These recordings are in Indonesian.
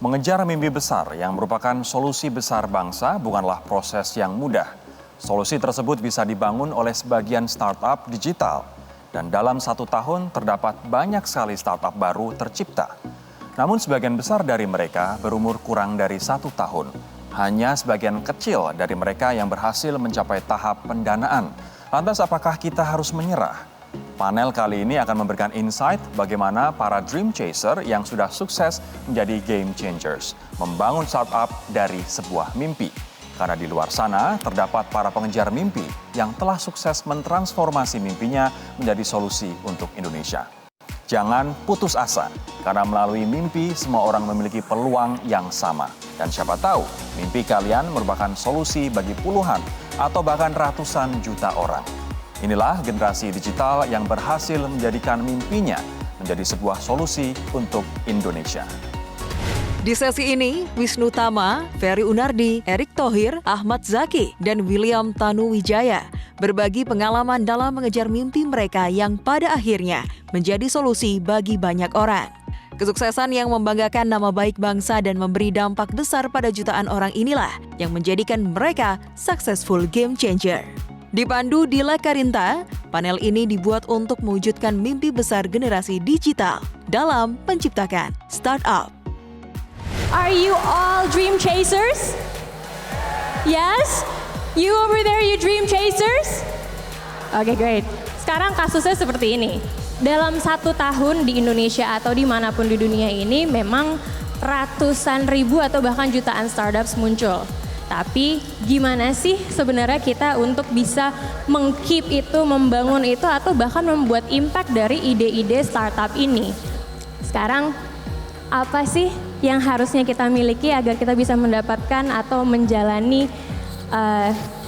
Mengejar mimpi besar yang merupakan solusi besar bangsa bukanlah proses yang mudah. Solusi tersebut bisa dibangun oleh sebagian startup digital. Dan dalam 1 tahun terdapat banyak sekali startup baru tercipta. Namun sebagian besar dari mereka berumur kurang dari 1 tahun. Hanya sebagian kecil dari mereka yang berhasil mencapai tahap pendanaan. Lantas apakah kita harus menyerah? Panel kali ini akan memberikan insight bagaimana para dream chaser yang sudah sukses menjadi game changers, membangun startup dari sebuah mimpi. Karena di luar sana terdapat para pengejar mimpi yang telah sukses mentransformasi mimpinya menjadi solusi untuk Indonesia. Jangan putus asa, karena melalui mimpi semua orang memiliki peluang yang sama. Dan siapa tahu, mimpi kalian merupakan solusi bagi puluhan atau bahkan ratusan juta orang. Inilah generasi digital yang berhasil menjadikan mimpinya menjadi sebuah solusi untuk Indonesia. Di sesi ini, Wisnu Tama, Ferry Unardi, Erick Thohir, Ahmad Zaki, dan William Tanuwijaya berbagi pengalaman dalam mengejar mimpi mereka yang pada akhirnya menjadi solusi bagi banyak orang. Kesuksesan yang membanggakan nama baik bangsa dan memberi dampak besar pada jutaan orang inilah yang menjadikan mereka successful game changer. Dipandu Dila Karinta, panel ini dibuat untuk mewujudkan mimpi besar generasi digital dalam menciptakan startup. Are you all dream chasers? Yes? You over there, you dream chasers? Oke, great. Sekarang kasusnya seperti ini. Dalam 1 tahun di Indonesia atau dimanapun di dunia ini, memang ratusan ribu atau bahkan jutaan startups muncul. Tapi gimana sih sebenarnya kita untuk bisa meng-keep itu, membangun itu, atau bahkan membuat impact dari ide-ide startup ini? Sekarang apa sih yang harusnya kita miliki agar kita bisa mendapatkan atau menjalani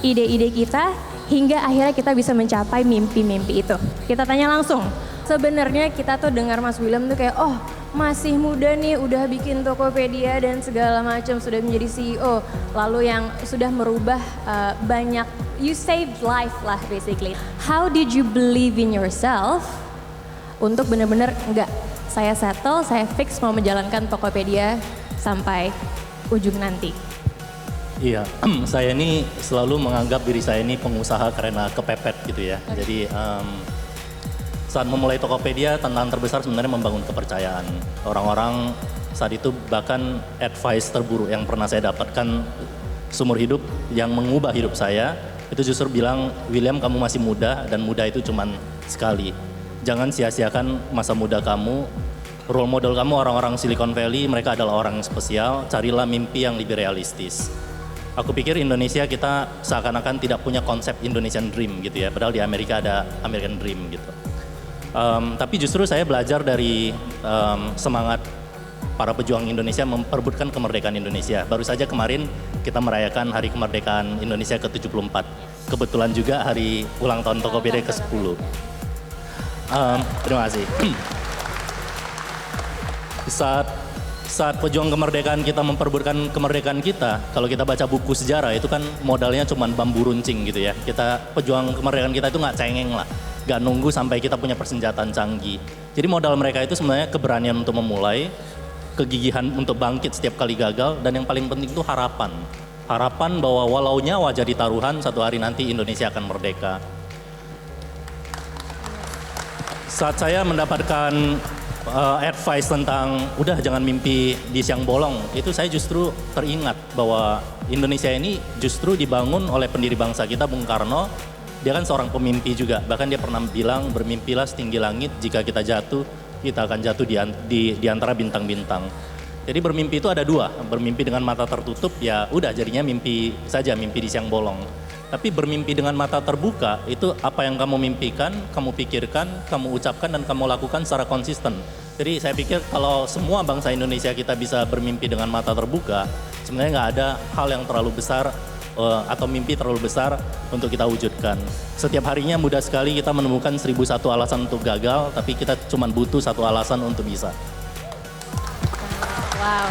ide-ide kita hingga akhirnya kita bisa mencapai mimpi-mimpi itu? Kita tanya langsung. Sebenarnya kita tuh dengar Mas William tuh kayak, oh masih muda nih, udah bikin Tokopedia dan segala macam, sudah menjadi CEO, lalu yang sudah merubah banyak, you saved life lah basically. How did you believe in yourself untuk benar-benar enggak, saya settle, saya fix mau menjalankan Tokopedia sampai ujung nanti? Iya, saya ini selalu menganggap diri saya ini pengusaha karena kepepet gitu ya. Okay. Jadi saat memulai Tokopedia, tantangan terbesar sebenarnya membangun kepercayaan. Orang-orang saat itu bahkan advice terburuk yang pernah saya dapatkan seumur hidup yang mengubah hidup saya, itu justru bilang, William kamu masih muda dan muda itu cuman sekali. Jangan sia-siakan masa muda kamu, role model kamu orang-orang Silicon Valley, mereka adalah orang yang spesial, carilah mimpi yang lebih realistis. Aku pikir Indonesia kita seakan-akan tidak punya konsep Indonesian Dream gitu ya, padahal di Amerika ada American Dream gitu. Tapi justru saya belajar dari semangat para pejuang Indonesia memperebutkan kemerdekaan Indonesia. Baru saja kemarin kita merayakan Hari Kemerdekaan Indonesia ke-74. Kebetulan juga hari ulang tahun Tokopedia ke-10. Terima kasih. Saat pejuang kemerdekaan kita memperebutkan kemerdekaan kita, kalau kita baca buku sejarah itu kan modalnya cuma bambu runcing gitu ya. Pejuang kemerdekaan kita itu nggak cengeng lah. Gak nunggu sampai kita punya persenjataan canggih. Jadi modal mereka itu sebenarnya keberanian untuk memulai, kegigihan untuk bangkit setiap kali gagal, dan yang paling penting itu harapan. Harapan bahwa walau nyawa jadi taruhan, satu hari nanti Indonesia akan merdeka. Saat saya mendapatkan advice tentang udah jangan mimpi di siang bolong, itu saya justru teringat bahwa Indonesia ini justru dibangun oleh pendiri bangsa kita, Bung Karno. Dia kan seorang pemimpi juga, bahkan dia pernah bilang bermimpilah setinggi langit, jika kita jatuh, kita akan jatuh di antara bintang-bintang. Jadi bermimpi itu ada dua, bermimpi dengan mata tertutup ya udah jadinya mimpi saja, mimpi di siang bolong. Tapi bermimpi dengan mata terbuka, itu apa yang kamu mimpikan, kamu pikirkan, kamu ucapkan dan kamu lakukan secara konsisten. Jadi saya pikir kalau semua bangsa Indonesia kita bisa bermimpi dengan mata terbuka, sebenarnya nggak ada hal yang terlalu besar atau mimpi terlalu besar untuk kita wujudkan. Setiap harinya mudah sekali kita menemukan 1001 alasan untuk gagal, tapi kita cuma butuh 1 alasan untuk bisa. Wow.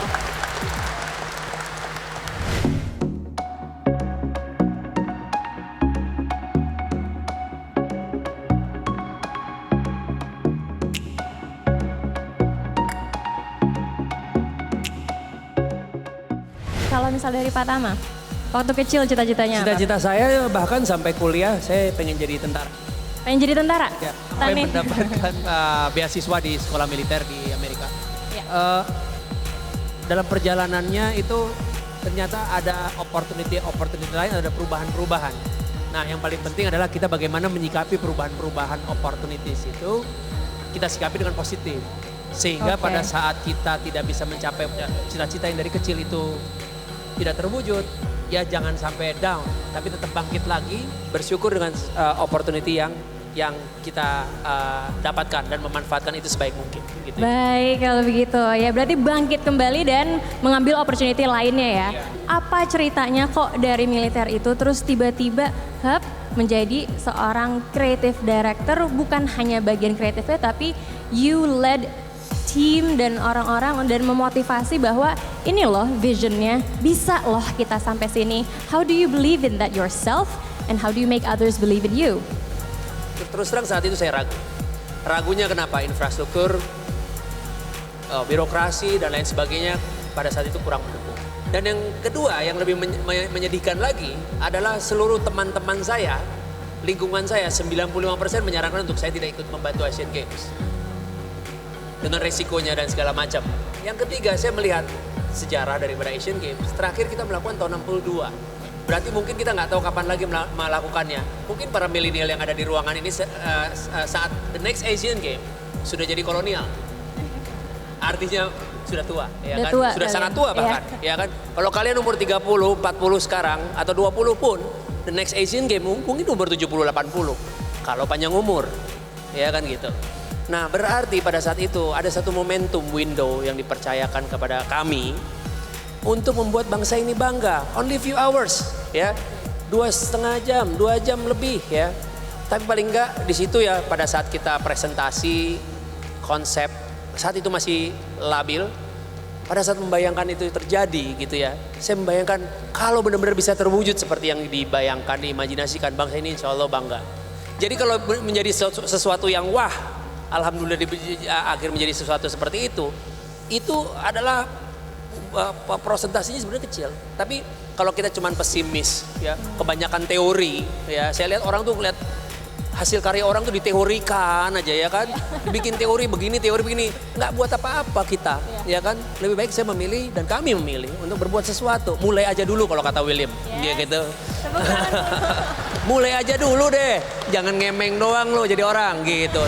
Kalau misal dari Pak Tama, waktu kecil cita-citanya apa? Cita-cita saya bahkan sampai kuliah saya pengen jadi tentara. Pengen jadi tentara? Ya, Tani. pengen mendapatkan beasiswa di sekolah militer di Amerika. Ya. Dalam perjalanannya itu ternyata ada opportunity lain, ada perubahan-perubahan. Nah yang paling penting adalah kita bagaimana menyikapi perubahan-perubahan opportunities itu, kita sikapi dengan positif. Sehingga Oke. pada saat kita tidak bisa mencapai cita-cita yang dari kecil itu tidak terwujud, ya jangan sampai down, tapi tetap bangkit lagi, bersyukur dengan opportunity yang kita dapatkan dan memanfaatkan itu sebaik mungkin. Gitu. Baik kalau begitu ya, berarti bangkit kembali dan mengambil opportunity lainnya ya. Iya. Apa ceritanya kok dari militer itu terus tiba-tiba menjadi seorang creative director, bukan hanya bagian kreatifnya tapi you led tim dan orang-orang dan memotivasi bahwa ini loh visionnya, bisa loh kita sampai sini. How do you believe in that yourself and how do you make others believe in you? Terus terang saat itu saya ragu. Ragunya kenapa? Infrastruktur, birokrasi dan lain sebagainya pada saat itu kurang mendukung. Dan yang kedua yang lebih menyedihkan lagi adalah seluruh teman-teman saya, lingkungan saya 95% menyarankan untuk saya tidak ikut membantu Asian Games. Dengan resikonya dan segala macam. Yang ketiga saya melihat sejarah daripada Asian Games. Terakhir kita melakukan tahun 62. Berarti mungkin kita nggak tahu kapan lagi melakukannya. Mungkin para milenial yang ada di ruangan ini saat the next Asian Game sudah jadi kolonial. Artinya sudah tua, ya Sudah kan? tua Sudah kalian. sangat tua bahkan, ya kan? Kalau kalian umur 30, 40 sekarang atau 20 pun, the next Asian Game mungkin umur 70, 80. Kalau panjang umur, ya kan gitu. Nah berarti pada saat itu ada satu momentum window yang dipercayakan kepada kami untuk membuat bangsa ini bangga. Only few hours, ya, 2,5 jam, 2 jam lebih, ya. Tapi paling enggak di situ ya pada saat kita presentasi konsep saat itu masih labil. Pada saat membayangkan itu terjadi gitu ya, saya membayangkan kalau benar-benar bisa terwujud seperti yang dibayangkan, diimajinasikan, bangsa ini insya Allah bangga. Jadi kalau menjadi sesuatu yang wah, alhamdulillah akhir menjadi sesuatu seperti itu adalah prosentasinya sebenarnya kecil. Tapi kalau kita cuma pesimis, ya kebanyakan teori, ya saya lihat orang tuh lihat hasil karya orang tuh diteorikan aja ya kan, bikin teori begini, nggak buat apa-apa kita, ya kan. Lebih baik saya memilih dan kami memilih untuk berbuat sesuatu. Mulai aja dulu kalau kata William, dia gitu. Mulai aja dulu deh, jangan ngemeng doang lo jadi orang gitu.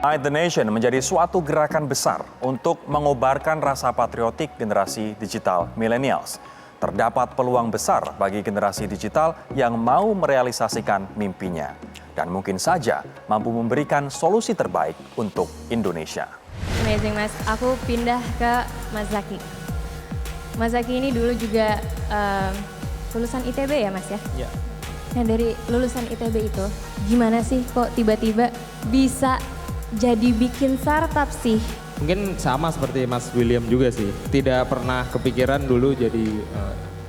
Unite the Nation menjadi suatu gerakan besar untuk mengobarkan rasa patriotik generasi digital millennials. Terdapat peluang besar bagi generasi digital yang mau merealisasikan mimpinya dan mungkin saja mampu memberikan solusi terbaik untuk Indonesia. Amazing Mas, aku pindah ke Mas Zaki. Mas Zaki ini dulu juga lulusan ITB ya Mas ya? Ya. Nah dari lulusan ITB itu gimana sih kok tiba-tiba bisa jadi bikin startup sih? Mungkin sama seperti Mas William juga sih, tidak pernah kepikiran dulu jadi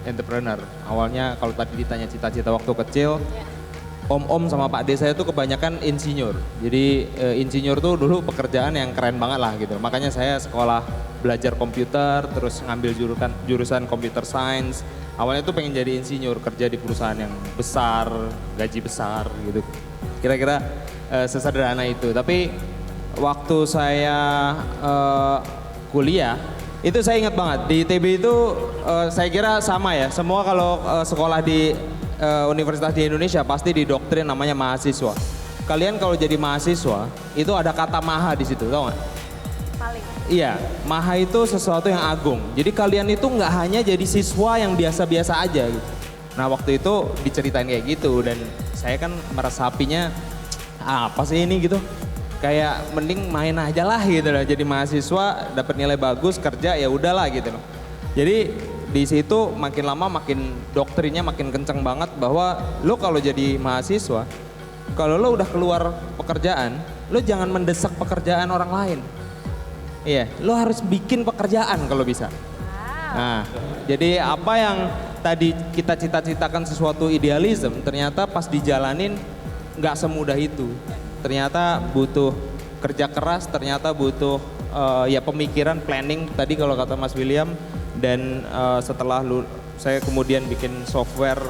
entrepreneur. Awalnya kalau tadi ditanya cita-cita waktu kecil, om-om sama Pak D saya tuh kebanyakan insinyur. Jadi insinyur tuh dulu pekerjaan yang keren banget lah gitu. Makanya saya sekolah belajar komputer, terus ngambil jurusan computer science. Awalnya tuh pengen jadi insinyur, kerja di perusahaan yang besar, gaji besar gitu. Kira-kira sesederhana itu. Tapi waktu saya kuliah, itu saya ingat banget di ITB itu saya kira sama ya. Semua kalau sekolah di universitas di Indonesia pasti didoktrin namanya mahasiswa. Kalian kalau jadi mahasiswa itu ada kata maha di situ, tau nggak? Paling. Iya, maha itu sesuatu yang agung. Jadi kalian itu nggak hanya jadi siswa yang biasa-biasa aja gitu. Nah waktu itu diceritain kayak gitu dan saya kan meresapinya apa sih ini gitu. Kayak mending main aja lah gitu loh. Jadi mahasiswa dapat nilai bagus, kerja ya udahlah gitu loh. Jadi di situ makin lama makin doktrinnya makin kenceng banget bahwa lo kalau jadi mahasiswa, kalau lo udah keluar pekerjaan, lo jangan mendesak pekerjaan orang lain. Iya, lo harus bikin pekerjaan kalau bisa. Nah, jadi apa yang tadi kita cita-citakan sesuatu idealisme, ternyata pas dijalanin nggak semudah itu. Ternyata butuh kerja keras, ternyata butuh ya pemikiran, planning tadi kalau kata Mas William. Dan setelah saya kemudian bikin software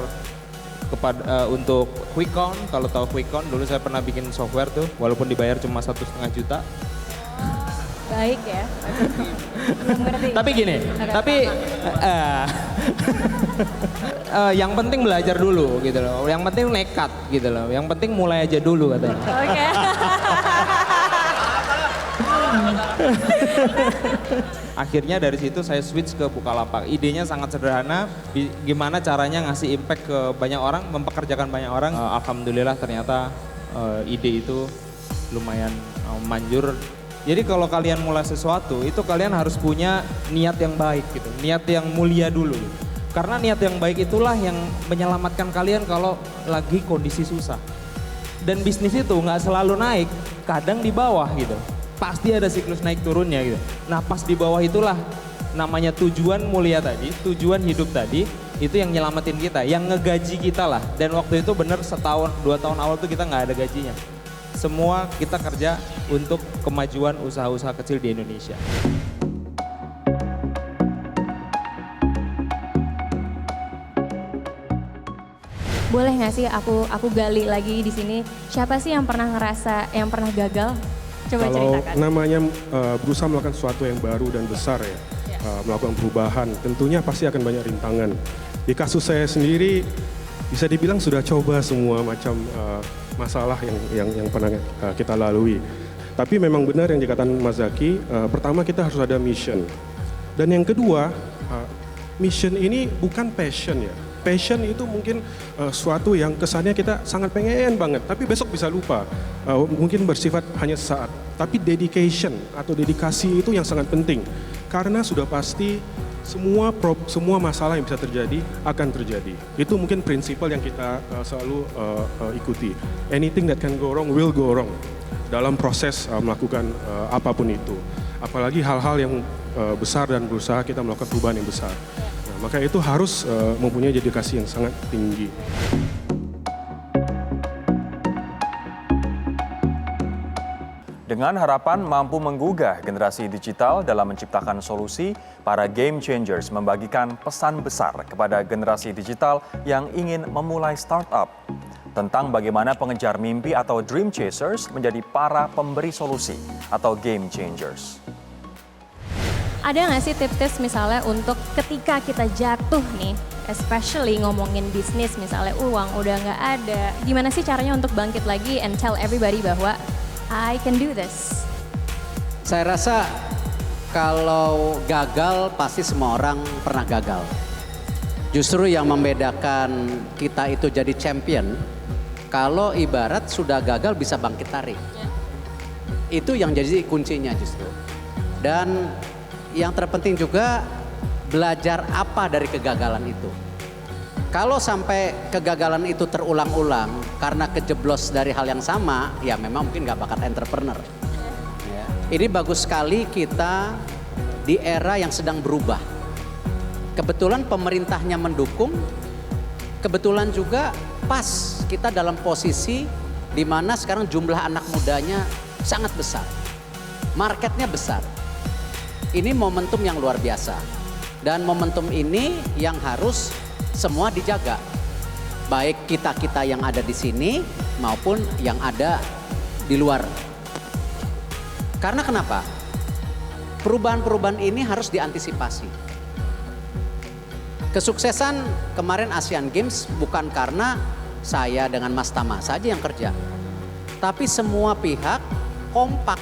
untuk Quickcon. Kalau tahu Quickcon, dulu saya pernah bikin software tuh, walaupun dibayar cuma 1,5 juta. Baik ya. Belum ngerti. Tapi gini, yang penting belajar dulu gitu loh. Yang penting nekat gitu loh. Yang penting mulai aja dulu katanya. Oke. Akhirnya dari situ saya switch ke Bukalapak. Idenya sangat sederhana, gimana caranya ngasih impact ke banyak orang, mempekerjakan banyak orang. Alhamdulillah ternyata ide itu lumayan manjur. Jadi kalau kalian mulai sesuatu, itu kalian harus punya niat yang baik gitu, niat yang mulia dulu. Karena niat yang baik itulah yang menyelamatkan kalian kalau lagi kondisi susah. Dan bisnis itu nggak selalu naik, kadang di bawah gitu. Pasti ada siklus naik turunnya gitu. Nah pas di bawah itulah namanya tujuan mulia tadi, tujuan hidup tadi, itu yang nyelamatin kita, yang ngegaji kita lah. Dan waktu itu bener setahun, 2 tahun awal tuh kita nggak ada gajinya. Semua kita kerja untuk kemajuan usaha-usaha kecil di Indonesia. Boleh nggak sih aku gali lagi di sini, siapa sih yang pernah gagal? Coba Kalau ceritakan. namanya berusaha melakukan sesuatu yang baru dan besar ya, melakukan perubahan, tentunya pasti akan banyak rintangan. Di kasus saya sendiri, bisa dibilang sudah coba semua macam masalah yang pernah kita lalui. Tapi memang benar yang dikatakan Mas Zaki, pertama kita harus ada mission. Dan yang kedua, mission ini bukan passion ya. Passion itu mungkin suatu yang kesannya kita sangat pengen banget, tapi besok bisa lupa. Mungkin bersifat hanya sesaat. Tapi dedication atau dedikasi itu yang sangat penting. Karena sudah pasti semua masalah yang bisa terjadi akan terjadi. Itu mungkin prinsipal yang kita selalu ikuti. Anything that can go wrong will go wrong dalam proses melakukan apapun itu. Apalagi hal-hal yang besar dan berusaha kita melakukan perubahan yang besar. Nah, maka itu harus mempunyai dedikasi yang sangat tinggi. Dengan harapan mampu menggugah generasi digital dalam menciptakan solusi, para game changers membagikan pesan besar kepada generasi digital yang ingin memulai startup tentang bagaimana pengejar mimpi atau dream chasers menjadi para pemberi solusi atau game changers. Ada nggak sih tips-tips misalnya untuk ketika kita jatuh nih, especially ngomongin bisnis misalnya uang udah nggak ada, gimana sih caranya untuk bangkit lagi and tell everybody bahwa I can do this? Saya rasa kalau gagal pasti semua orang pernah gagal. Justru yang membedakan kita itu jadi champion, kalau ibarat sudah gagal bisa bangkit tarik. Itu yang jadi kuncinya justru. Dan yang terpenting juga belajar apa dari kegagalan itu. Kalau sampai kegagalan itu terulang-ulang karena kejeblos dari hal yang sama, ya memang mungkin nggak bakat entrepreneur. Ya. Ini bagus sekali kita di era yang sedang berubah. Kebetulan pemerintahnya mendukung, kebetulan juga pas kita dalam posisi di mana sekarang jumlah anak mudanya sangat besar. Marketnya besar. Ini momentum yang luar biasa. Dan momentum ini yang harus semua dijaga. Baik kita-kita yang ada di sini maupun yang ada di luar. Karena kenapa? Perubahan-perubahan ini harus diantisipasi. Kesuksesan kemarin Asian Games bukan karena saya dengan Mas Tama saja yang kerja. Tapi semua pihak kompak,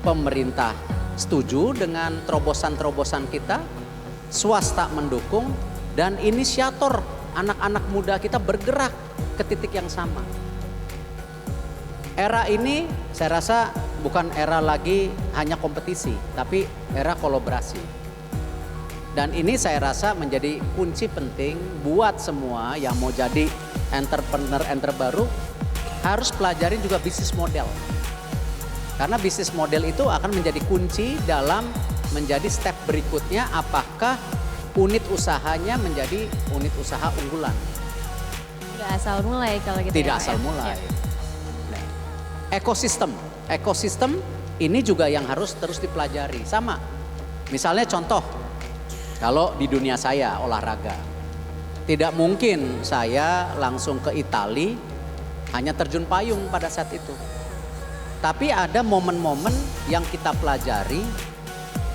pemerintah setuju dengan terobosan-terobosan kita, swasta mendukung, dan inisiator anak-anak muda kita bergerak ke titik yang sama. Era ini saya rasa bukan era lagi hanya kompetisi, tapi era kolaborasi. Dan ini saya rasa menjadi kunci penting buat semua yang mau jadi entrepreneur baru, harus pelajarin juga bisnis model. Karena bisnis model itu akan menjadi kunci dalam menjadi step berikutnya, apakah unit usahanya menjadi unit usaha unggulan. Tidak asal mulai kalau gitu. Tidak ya, asal Pak, mulai. ya. Ekosistem. Ekosistem ini juga yang harus terus dipelajari. Sama. Misalnya contoh, kalau di dunia saya olahraga. Tidak mungkin saya langsung ke Italia hanya terjun payung pada saat itu. Tapi ada momen-momen yang kita pelajari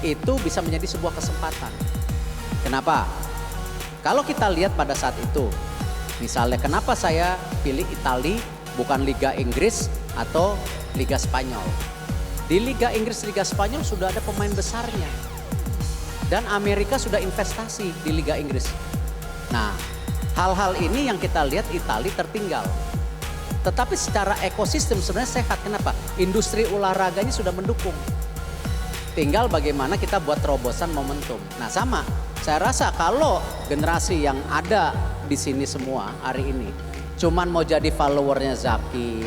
itu bisa menjadi sebuah kesempatan. Kenapa? Kalau kita lihat pada saat itu, misalnya kenapa saya pilih Italia bukan Liga Inggris atau Liga Spanyol. Di Liga Inggris, Liga Spanyol sudah ada pemain besarnya. Dan Amerika sudah investasi di Liga Inggris. Nah, hal-hal ini yang kita lihat Italia tertinggal. Tetapi secara ekosistem sebenarnya sehat. Kenapa? Industri olahraganya sudah mendukung. Tinggal bagaimana kita buat terobosan momentum. Nah sama, saya rasa kalau generasi yang ada di sini semua hari ini cuman mau jadi followernya Zaki,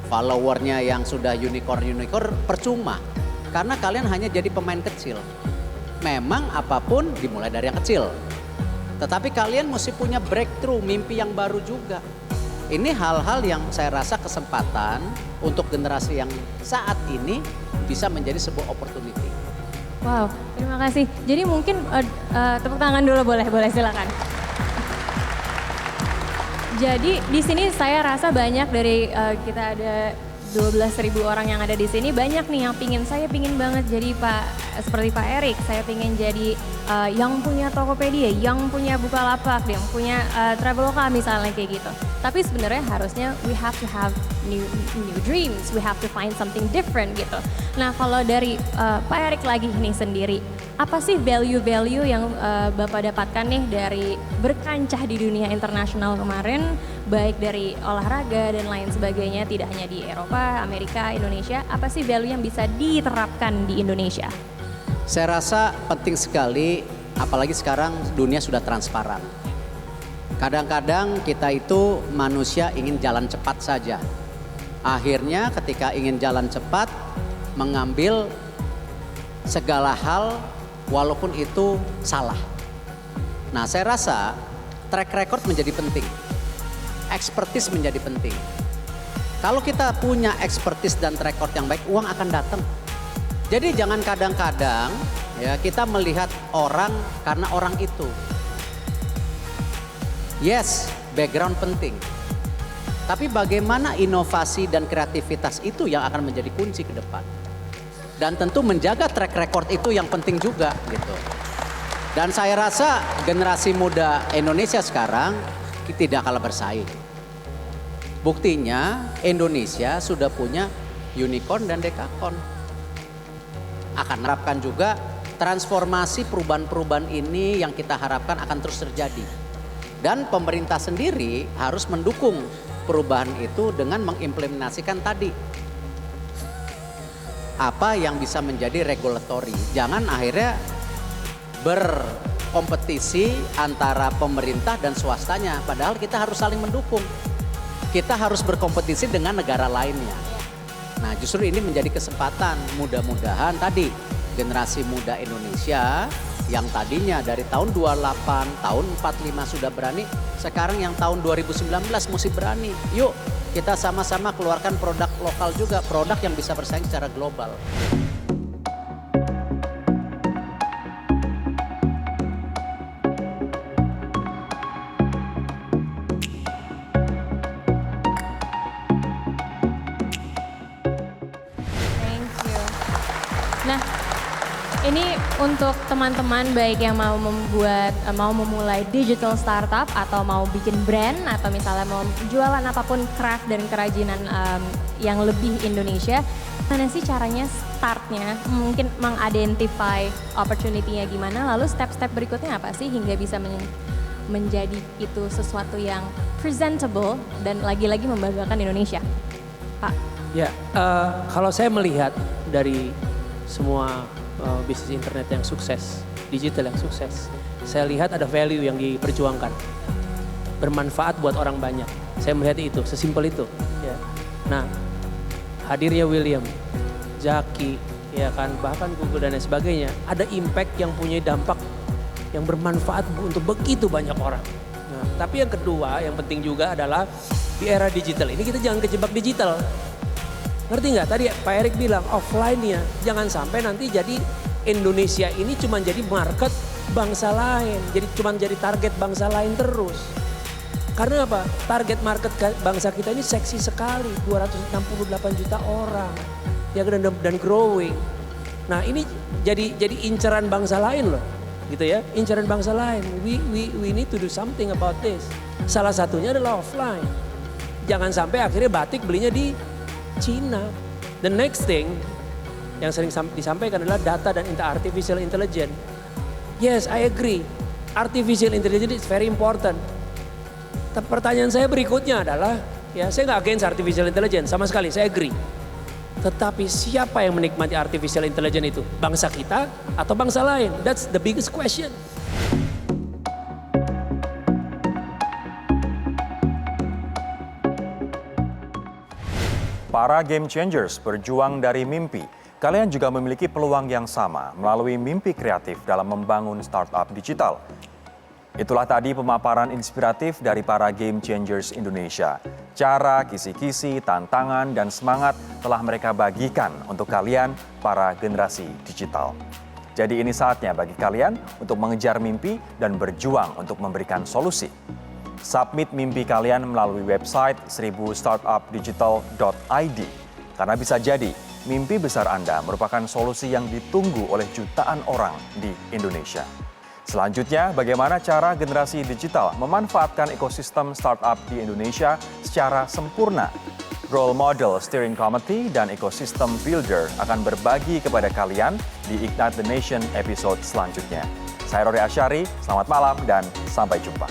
followernya yang sudah unicorn percuma. Karena kalian hanya jadi pemain kecil. Memang apapun dimulai dari yang kecil. Tetapi kalian mesti punya breakthrough, mimpi yang baru juga. Ini hal-hal yang saya rasa kesempatan untuk generasi yang saat ini bisa menjadi sebuah opportunity. Wow, terima kasih. Jadi mungkin tepuk tangan dulu boleh silakan. Jadi di sini saya rasa banyak dari kita ada 12.000 orang yang ada di sini, banyak nih yang saya pingin banget jadi seperti Pak Erik, saya pingin jadi yang punya Tokopedia, yang punya Bukalapak, yang punya Traveloka misalnya kayak gitu. Tapi sebenarnya harusnya we have to have new dreams, we have to find something different gitu. Nah kalau dari Pak Erik lagi nih sendiri, apa sih value-value yang Bapak dapatkan nih dari berkancah di dunia internasional kemarin, baik dari olahraga dan lain sebagainya, tidak hanya di Eropa, Amerika, Indonesia, apa sih value yang bisa diterapkan di Indonesia? Saya rasa penting sekali, apalagi sekarang dunia sudah transparan. Kadang-kadang kita itu manusia ingin jalan cepat saja. Akhirnya ketika ingin jalan cepat, mengambil segala hal walaupun itu salah. Nah saya rasa track record menjadi penting. Expertise menjadi penting. Kalau kita punya expertise dan track record yang baik, uang akan datang. Jadi jangan kadang-kadang ya kita melihat orang karena orang itu. Yes, background penting. Tapi bagaimana inovasi dan kreativitas itu yang akan menjadi kunci ke depan. Dan tentu menjaga track record itu yang penting juga gitu. Dan saya rasa generasi muda Indonesia sekarang tidak kalah bersaing. Buktinya Indonesia sudah punya unicorn dan dekakorn. Akan harapkan juga transformasi perubahan-perubahan ini yang kita harapkan akan terus terjadi. Dan pemerintah sendiri harus mendukung perubahan itu dengan mengimplementasikan tadi. Apa yang bisa menjadi regulatory. Jangan akhirnya berkompetisi antara pemerintah dan swastanya. Padahal kita harus saling mendukung. Kita harus berkompetisi dengan negara lainnya. Nah justru ini menjadi kesempatan, mudah-mudahan tadi generasi muda Indonesia yang tadinya dari tahun 28, tahun 45 sudah berani, sekarang yang tahun 2019 mesti berani. Yuk kita sama-sama keluarkan produk lokal juga, produk yang bisa bersaing secara global. Nah, ini untuk teman-teman baik yang mau memulai digital startup atau mau bikin brand atau misalnya mau jualan apapun craft dan kerajinan yang lebih Indonesia, mana sih caranya startnya? Mungkin mengidentify opportunity-nya gimana, lalu step-step berikutnya apa sih hingga bisa menjadi itu sesuatu yang presentable dan lagi-lagi membanggakan Indonesia, Pak? Ya, kalau saya melihat dari semua bisnis internet yang sukses, digital yang sukses, saya lihat ada value yang diperjuangkan, bermanfaat buat orang banyak. Saya melihat itu, sesimpel itu. Ya. Nah, hadirnya William, Zaki, ya kan, bahkan Google dan lain sebagainya, ada impact yang punya dampak yang bermanfaat untuk begitu banyak orang. Nah, tapi yang kedua, yang penting juga adalah di era digital ini kita jangan kejebak digital. Ngerti nggak? Tadi Pak Erik bilang offline-nya jangan sampai nanti jadi Indonesia ini cuma jadi market bangsa lain. Jadi cuma jadi target bangsa lain terus. Karena apa? Target market bangsa kita ini seksi sekali. 268 juta orang. Ya dan growing. Nah ini jadi inceran bangsa lain loh. Gitu ya, inceran bangsa lain. We need to do something about this. Salah satunya adalah offline. Jangan sampai akhirnya batik belinya di Cina. The next thing yang sering disampaikan adalah data dan artificial intelligence. Yes, I agree. Artificial intelligence is very important. Tapi pertanyaan saya berikutnya adalah, ya saya nggak against artificial intelligence sama sekali, saya agree. Tetapi siapa yang menikmati artificial intelligence itu? Bangsa kita atau bangsa lain? That's the biggest question. Para game changers berjuang dari mimpi. Kalian juga memiliki peluang yang sama melalui mimpi kreatif dalam membangun startup digital. Itulah tadi pemaparan inspiratif dari para game changers Indonesia. Cara, kisi-kisi, tantangan, dan semangat telah mereka bagikan untuk kalian para generasi digital. Jadi ini saatnya bagi kalian untuk mengejar mimpi dan berjuang untuk memberikan solusi. Submit mimpi kalian melalui website 1000startupdigital.id. Karena bisa jadi mimpi besar Anda merupakan solusi yang ditunggu oleh jutaan orang di Indonesia. Selanjutnya, bagaimana cara generasi digital memanfaatkan ekosistem startup di Indonesia secara sempurna? Role Model Steering Committee dan Ecosystem Builder akan berbagi kepada kalian di Ignite the Nation episode selanjutnya. Saya Rory Asyari, selamat malam dan sampai jumpa.